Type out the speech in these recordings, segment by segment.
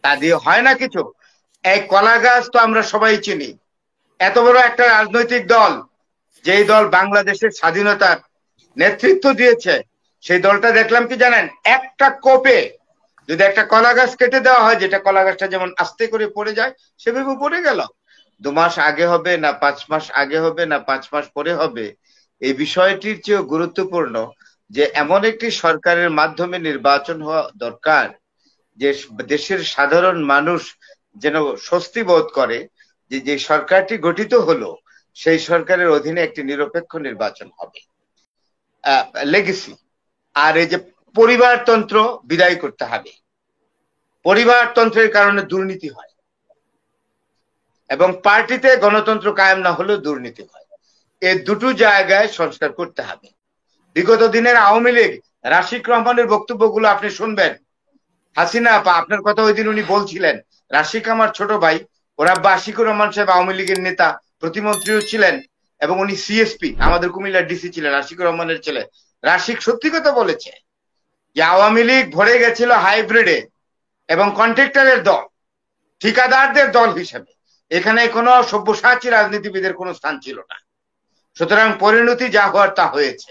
তা দিয়ে হয় না কিছু। এই কলা গাছ তো আমরা সবাই চিনি, এত বড় একটা রাজনৈতিক দল, যেই দল বাংলাদেশের স্বাধীনতার নেতৃত্ব দিয়েছে, সেই দলটা দেখলাম কি জানেন, একটা কোপে যদি একটা কলা গাছ কেটে দেওয়া হয়, যেটা কলা গাছটা যেমন আস্তে করে পড়ে যায় সেভাবে পড়ে গেল। 2 মাস আগে হবে না 5 মাস আগে হবে না 5 মাস পরে হবে, এই বিষয়টির চেয়েও গুরুত্বপূর্ণ যে এমন একটি সরকারের মাধ্যমে নির্বাচন হওয়া দরকার যে দেশের সাধারণ মানুষ যেন স্বস্তি বোধ করে যে যে সরকারটি গঠিত হলো সেই সরকারের অধীনে একটি নিরপেক্ষ নির্বাচন হবে। লেগেসি আর এই যে পরিবারতন্ত্র বিদায় করতে হবে। পরিবারতন্ত্রের কারণে দুর্নীতি হয় এবং পার্টিতে গণতন্ত্র কায়েম না হলেও দুর্নীতি হয়। এই দুটো জায়গায় সংস্কার করতে হবে। বিগত দিনের আওয়ামী লীগ, রাশিক রহমানের বক্তব্যগুলো আপনি শুনবেন। হাসিনা আপা আপনার কথা ওই দিন উনি বলছিলেন, রাশিক আমার ছোট ভাই, ওর আব্বা আশিকুর রহমান সাহেব আওয়ামী লীগের নেতা, প্রতিমন্ত্রীও ছিলেন এবং উনি সিএসপি আমাদের কুমিল্লার ডিসি ছিলেন, আশিকুর রহমানের ছেলে। রাশিক সত্যি কথা বলেছে যে আওয়ামী লীগ ভরে গেছিল হাইব্রিডে এবং কন্ট্রাক্টরের দল, ঠিকাদারদের দল হিসেবে। এখানে কোনো সব্যসাচী রাজনীতিবিদের কোনো স্থান ছিল না। সুতরাং পরিণতি যা হওয়ার তা হয়েছে,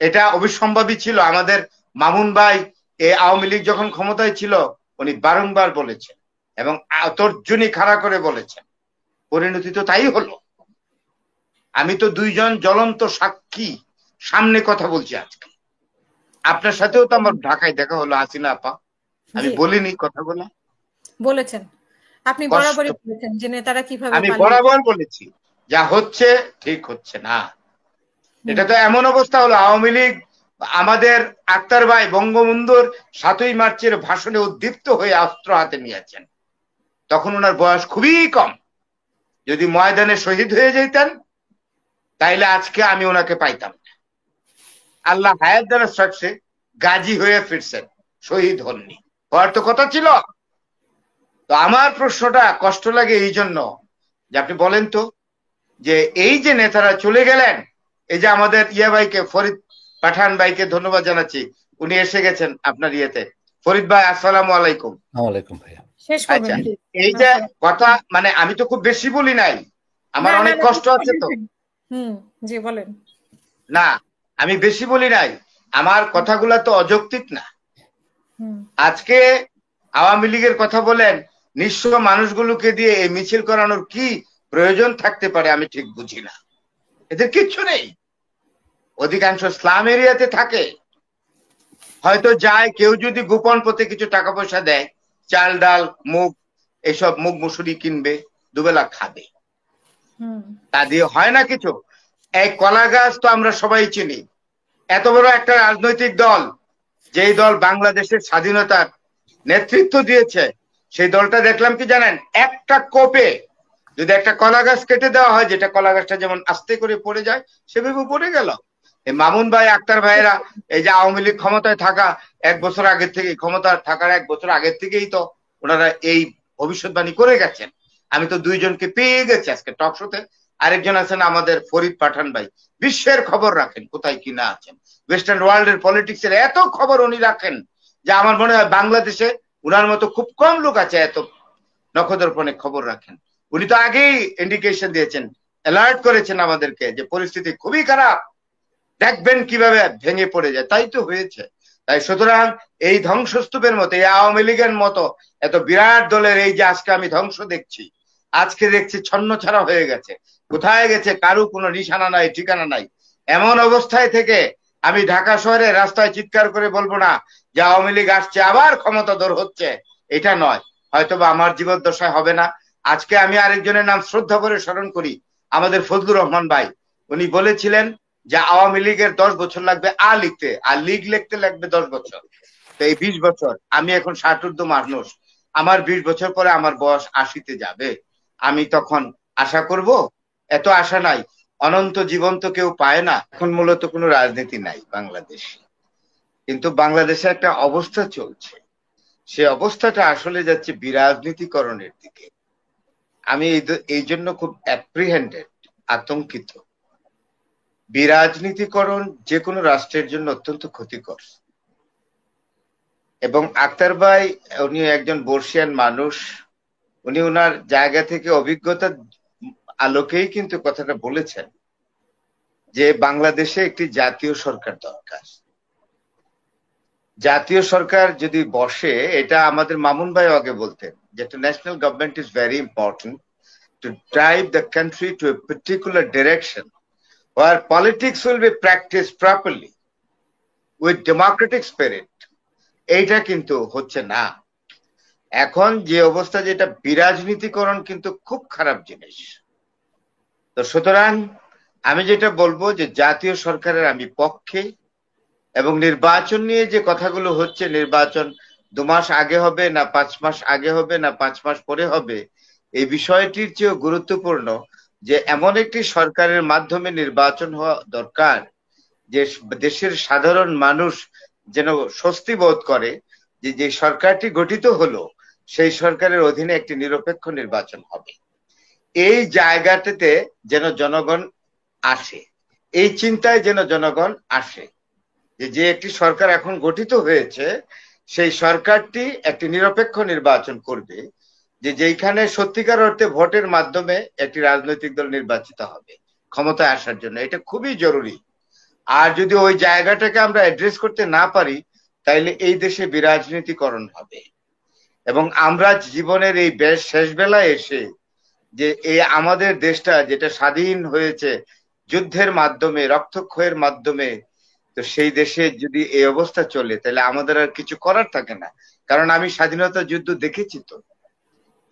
এটা অবিসম্ভাবী ছিল। আমাদের মামুন ভাই এই আওয়ামী লীগ যখন ক্ষমতায় ছিল উনি বারংবার বলেছেন এবং তর্জনী খাড়া করে বলেছেন, পরিণতি তো তাই হলো। আমি তো দুইজন জ্বলন্ত সাক্ষী, সামনে কথা বলছি আজকে। আপনার সাথেও তো আমার ঢাকায় দেখা হলো হাসিনা আপা, আমি বলিনি কথাগুলো? বলেছেন, আপনি বরাবরই বলেছেন যে নেতারা কিভাবে, আমি বরাবর বলেছি যা হচ্ছে ঠিক হচ্ছে না। এটা তো এমন অবস্থা হলো, আওয়ামী লীগ আমাদের আক্তার ভাই বঙ্গবন্ধুর 7ই মার্চের ভাষণে উদ্দীপ্ত হয়ে অস্ত্র হাতে নিয়েছেন। তখন ওনার বয়স খুবই কম। যদি ময়দানে শহীদ হয়ে যেতেন তাইলে আজকে আমি ওনাকে পাইতাম না। আল্লাহ হায়াত দ্বারা সাকসে গাজী হয়ে ফিরছেন, শহীদ হননি, হওয়ার তো কথা ছিল। তো আমার প্রশ্নটা কষ্ট লাগে এই জন্য যে আপনি বলেন তো, যে এই যে নেতারা চলে গেলেন, এই যে আমাদের ইয়া ভাইকে, ফরিদ পাঠান ভাইকে ধন্যবাদ জানাচ্ছি, উনি এসে গেছেন আপনার ইয়েতে। ফরিদ ভাই আসসালামু আলাইকুম। ওয়ালাইকুম ভাইয়া। আচ্ছা, এই যে কথা, মানে আমি তো খুব বেশি বলি নাই, আমার অনেক কষ্ট আছে তো। জি বলেন। না, আমি বেশি বলি নাই, আমার কথাগুলা তো অযৌক্তিক না। আজকে আওয়ামী লীগের কথা বলেন, নিঃস্ব মানুষগুলোকে দিয়ে এই মিছিল করানোর কি প্রয়োজন থাকতে পারে আমি ঠিক বুঝি না। এদের কিচ্ছু নেই, অধিকাংশ স্লাম এরিয়াতে থাকে, হয়তো যায়, কেউ যদি গোপন পথে কিছু টাকা পয়সা দেয়, চাল ডাল মুগ এসব মুগ মুসুরি কিনবে, দুবেলা খাবে, তা দিয়ে হয় না কিছু। এই কলা গাছ তো আমরা সবাই চিনি, এত বড় একটা রাজনৈতিক দল, যেই দল বাংলাদেশের স্বাধীনতার নেতৃত্ব দিয়েছে, সেই দলটা দেখলাম কি জানেন, একটা কোপে যদি একটা কলা গাছ কেটে দেওয়া হয়, যেটা কলা গাছটা যেমন আস্তে করে পড়ে যায় সেভাবে পড়ে গেল। এই মামুন ভাই, আক্তার ভাইয়েরা, এই যে আওয়ামী লীগ ক্ষমতায় থাকা 1 বছর আগের থেকে, ক্ষমতা থাকার 1 বছর আগের থেকেই তো ওনারা এই ভবিষ্যৎবাণী করে গেছেন। আমি তো দুইজনকে পেয়ে গেছি আজকে টক শোতে। আরেকজন আছেন আমাদের ফরিদ পাঠান ভাই, বিশ্বের খবর রাখেন, কোথায় কি না আছেন, ওয়েস্টার্ন ওয়ার্ল্ড এর পলিটিক্স এর এত খবর উনি রাখেন যে আমার মনে হয় বাংলাদেশে উনার মতো খুব কম লোক আছে এত নখদর্পণে খবর রাখেন। উনি তো আগেই ইন্ডিকেশন দিয়েছেন, অ্যালার্ট করেছেন আমাদেরকে যে পরিস্থিতি খুবই খারাপ, দেখবেন কিভাবে ভেঙে পড়ে যায়। তাই তো হয়েছে। তাই সুতরাং এই ধ্বংসস্তূপের মতো, এই আওয়ামী লীগের মতো এত বিরাট দলের এই যে আজকে আমি ধ্বংস দেখছি, আজকে দেখছি ছন্ন ছাড়া হয়ে গেছে, কোথায় গেছে কারো কোনো নিশানা নাই, ঠিকানা নাই। এমন অবস্থায় থেকে আমি ঢাকা শহরে রাস্তায় চিৎকার করে বলবো না যে আওয়ামী লীগ আসছে আবার ক্ষমতা দর হচ্ছে, এটা নয়, হয়তোবা আমার জীবদ্দশায় হবে না। আজকে আমি আরেকজনের নাম শ্রদ্ধা করে স্মরণ করি, আমাদের ফজলুর রহমান ভাই। উনি বলেছিলেন যে আওয়ামী লীগের 10 বছর লাগবে লিখতে, আর লীগ লিখতে লাগবে 10 বছর। তো এই 20 বছর, আমি এখন 60 মানুষ, আমার 20 বছর পরে আমার বয়স 80-তে যাবে, আমি তখন আশা করব? এত আশা নাই, অনন্ত জীবন তো কেউ পায় না। এখন মূলত কোনো রাজনীতি নাই বাংলাদেশে, কিন্তু বাংলাদেশে একটা অবস্থা চলছে, সে অবস্থাটা আসলে যাচ্ছে বিরাজনীতিকরণের দিকে। আমি এই জন্য খুব অ্যাপ্রিহেন্ডেড, আতঙ্কিত। বিরাজনীতিকরণ যে কোনো রাষ্ট্রের জন্য অত্যন্ত ক্ষতিকর। এবং আক্তার ভাই উনি একজন বর্ষিয়ান মানুষ, উনি ওনার জায়গা থেকে অভিজ্ঞতার আলোকেই কিন্তু কথাটা বলেছেন যে বাংলাদেশে একটি জাতীয় সরকার দরকার। জাতীয় সরকার যদি বসে, এটা আমাদের মামুন ভাই আগে বলতেন, যে একটা national government is very important to drive the country to a particular direction where politics will be practiced properly with democratic spirit। এইটা কিন্তু হচ্ছে না। এখন যে অবস্থা, যেটা বিরাজনীতিকরণ কিন্তু খুব খারাপ জিনিস। তো সুতরাং আমি যেটা বলবো যে জাতীয় সরকারের আমি পক্ষে, এবং নির্বাচন নিয়ে যে কথাগুলো হচ্ছে, নির্বাচন 2 মাস আগে হবে না 5 মাস আগে হবে না 5 মাস পরে হবে, এই বিষয়টির চেয়েও গুরুত্বপূর্ণ যে এমন একটি সরকারের মাধ্যমে নির্বাচন হওয়া দরকার যে দেশের সাধারণ মানুষ যেন স্বস্তি বোধ করে যে যে সরকারটি গঠিত হলো সেই সরকারের অধীনে একটি নিরপেক্ষ নির্বাচন হবে। এই জায়গাটাতে যেন জনগণ আসে, এই চিন্তায় যেন জনগণ আসে যে একটি সরকার এখন গঠিত হয়েছে, সেই সরকারটি একটি নিরপেক্ষ নির্বাচন করবে, যে যেখানে সত্যিকার অর্থে ভোটের মাধ্যমে একটি রাজনৈতিক দল নির্বাচিত হবে ক্ষমতায় আসার জন্য। এটা খুবই জরুরি। আর যদি ওই জায়গাটাকে আমরা অ্যাড্রেস করতে না পারি, তাইলে এই দেশে বিরাজনীতিকরণ হবে। এবং আমরা জীবনের এই শেষ বেলায় এসে যে এই আমাদের দেশটা যেটা স্বাধীন হয়েছে যুদ্ধের মাধ্যমে, রক্তক্ষয়ের মাধ্যমে, তো সেই দেশে যদি এই অবস্থা চলে তাহলে আমাদের আর কিছু করার থাকে না। কারণ আমি স্বাধীনতা যুদ্ধ দেখেছি, তো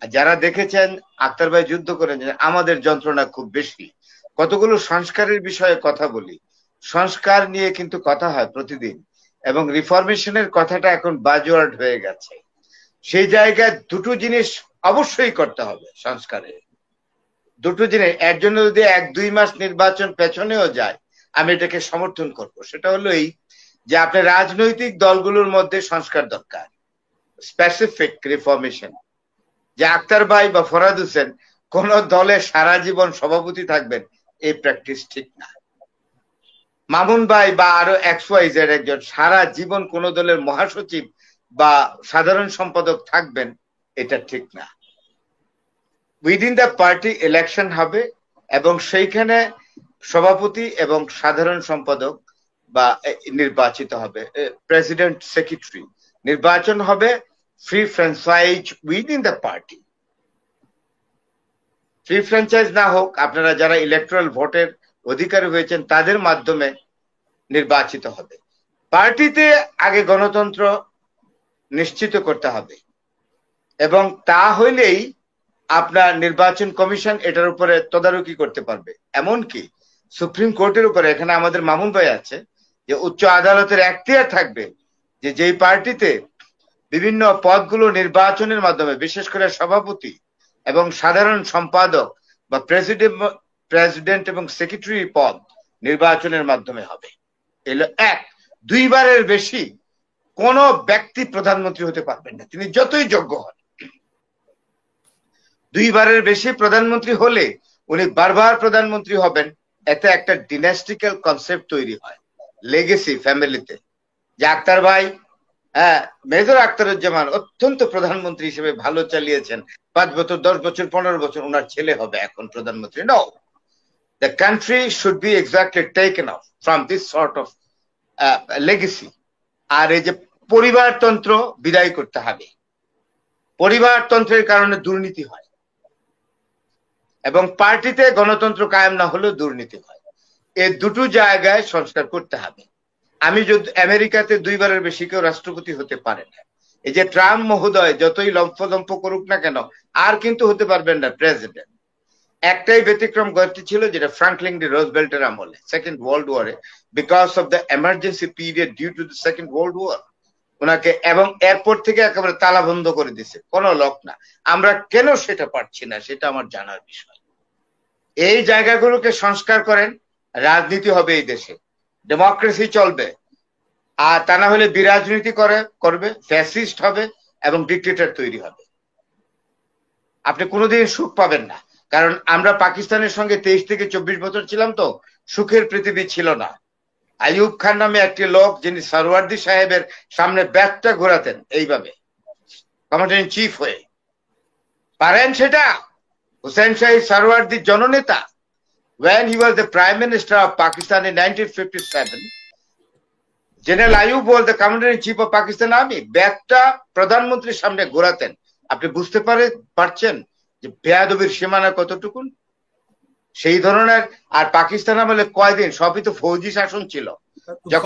যারা দেখেছেন, আক্তার ভাই যুদ্ধ করেছেন, আমাদের যন্ত্রণা খুব বেশি। কতগুলো সংস্কারের বিষয়ে কথা বলি, সংস্কার নিয়ে কিন্তু কথা হয় প্রতিদিন, এবং রিফরমেশনের কথাটা এখন বাজওয়ার্ড হয়ে গেছে। সেই জায়গায় দুটো জিনিস অবশ্যই করতে হবে সংস্কারে, দুটো জিনিস। এর জন্য যদি 1-2 মাস নির্বাচন পেছনেও যায়, আমি এটাকে সমর্থন করব। সেটা হলো এই যে আপনার রাজনৈতিক দলগুলোর মধ্যে সংস্কার দরকার, স্পেসিফিক রিফরমেশন। যে আক্তার ভাই বা ফরাদ হোসেন কোন দলে সারা জীবন সভাপতি থাকবেন, এই প্র্যাকটিস ঠিক না। মামুন ভাই বা আরো XYZ একজন সারা জীবন কোন দলের মহাসচিব বা সাধারণ সম্পাদক থাকবেন, এটা ঠিক না। উইদিন দ্য পার্টি ইলেকশন হবে, এবং সেইখানে সভাপতি এবং সাধারণ সম্পাদক বা নির্বাচিত হবে, প্রেসিডেন্ট সেক্রেটারি নির্বাচন হবে, free franchise within the party. Free franchise না হোক, আপনারা যারা ইলেকট্রাল ভোটের অধিকারী হয়েছেন তাদের মাধ্যমে নির্বাচিত হবে। পার্টিতে আগে গণতন্ত্র নিশ্চিত করতে হবে, এবং তা হইলেই আপনার নির্বাচন কমিশন এটার উপরে তদারকি করতে পারবে। এমনকি সুপ্রিম কোর্টের উপরে, এখানে আমাদের মামুন ভাই আছে, যে উচ্চ আদালতের এখতিয়ার থাকবে যে যেই পার্টিতে বিভিন্ন পদগুলো নির্বাচনের মাধ্যমে, বিশেষ করে সভাপতি এবং সাধারণ সম্পাদক বা প্রেসিডেন্ট এবং সেক্রেটারি পদ নির্বাচনের মাধ্যমে হবে। এলো 1। 2 বারের বেশি কোন ব্যক্তি প্রধানমন্ত্রী হতে পারবেন না, তিনি যতই যোগ্য হন। 2 বারের বেশি প্রধানমন্ত্রী হলে উনি বারবার প্রধানমন্ত্রী হবেন, এতে একটা ডিনাস্টিক্যাল কনসেপ্ট তৈরি হয় লেগেসি ফ্যামিলিতে। যে আক্তার ভাই, মেজর আখতারুজ্জামান অত্যন্ত প্রধানমন্ত্রী হিসেবে ভালো চালিয়েছেন, 5 বছর 10 বছর 15 বছর, ওনার ছেলে হবে এখন প্রধানমন্ত্রী। No, the country should be exactly taken off from this sort of legacy. আর এই যে পরিবারতন্ত্র বিদায় করতে হবে। পরিবারতন্ত্রের কারণে দুর্নীতি হয়, এবং পার্টিতে গণতন্ত্র কায়েম না হলেও দুর্নীতি হয়। এই দুটো জায়গায় সংস্কার করতে হবে। আমি যদি আমেরিকাতে 2 বারের বেশি কেউ রাষ্ট্রপতি হতে পারে না। এই যে ট্রাম্প মহোদয় যতই লম্ফ করুক না কেন, আর কিন্তু হতে পারবেন না প্রেসিডেন্ট। একটাই ব্যতিক্রম ঘটেছিল, যেটা ফ্রাঙ্কলিন ডি রুজভেল্টের আমলে, সেকেন্ড ওয়ার্ল্ড ওয়ারে, because of the emergency period due to the second world war, ওনাকে এবং এয়ারপোর্ট থেকে একেবারে তালা বন্ধ করে দিছে, কোনো লোক না। আমরা কেন সেটা পারছি না, সেটা আমার জানার বিষয়। এই জায়গাগুলোকে সংস্কার করেন, রাজনীতি হবে এই দেশে, ডেমোক্রেসি চলবে। আর তা না হলে বিরাজনীতি করবে, ফ্যাসিস্ট হবে এবং ডিক্টেটর তৈরি হবে। আপনি কোনোদিন সুখ পাবেন না। কারণ আমরা পাকিস্তানের সঙ্গে 23 থেকে 24 বছর ছিলাম, তো সুখের পৃথিবী ছিল না। আইয়ুব খান নামে একটি লোক যিনি সরওয়ার্দী সাহেবের সামনে ব্যাগটা ঘোরাতেন এইভাবে কমান্ডার ইন চিফ হয়ে। পারেন সেটা? হুসেন শাহী সরওয়ার্দীর জননেতা। When he was the Prime Minister of Pakistan in 1957, general Ayub was the Commander in Chief of Pakistan Army. ব্যাগটা প্রধানমন্ত্রীর সামনে ঘোরাতেন। আপনি বুঝতে পারছেন যে বেয়াদবির সীমানা কতটুকুন? সেই ধরনের। আর পাকিস্তান আমলে কয়দিন? সবই তো ফৌজি শাসন ছিল। যখন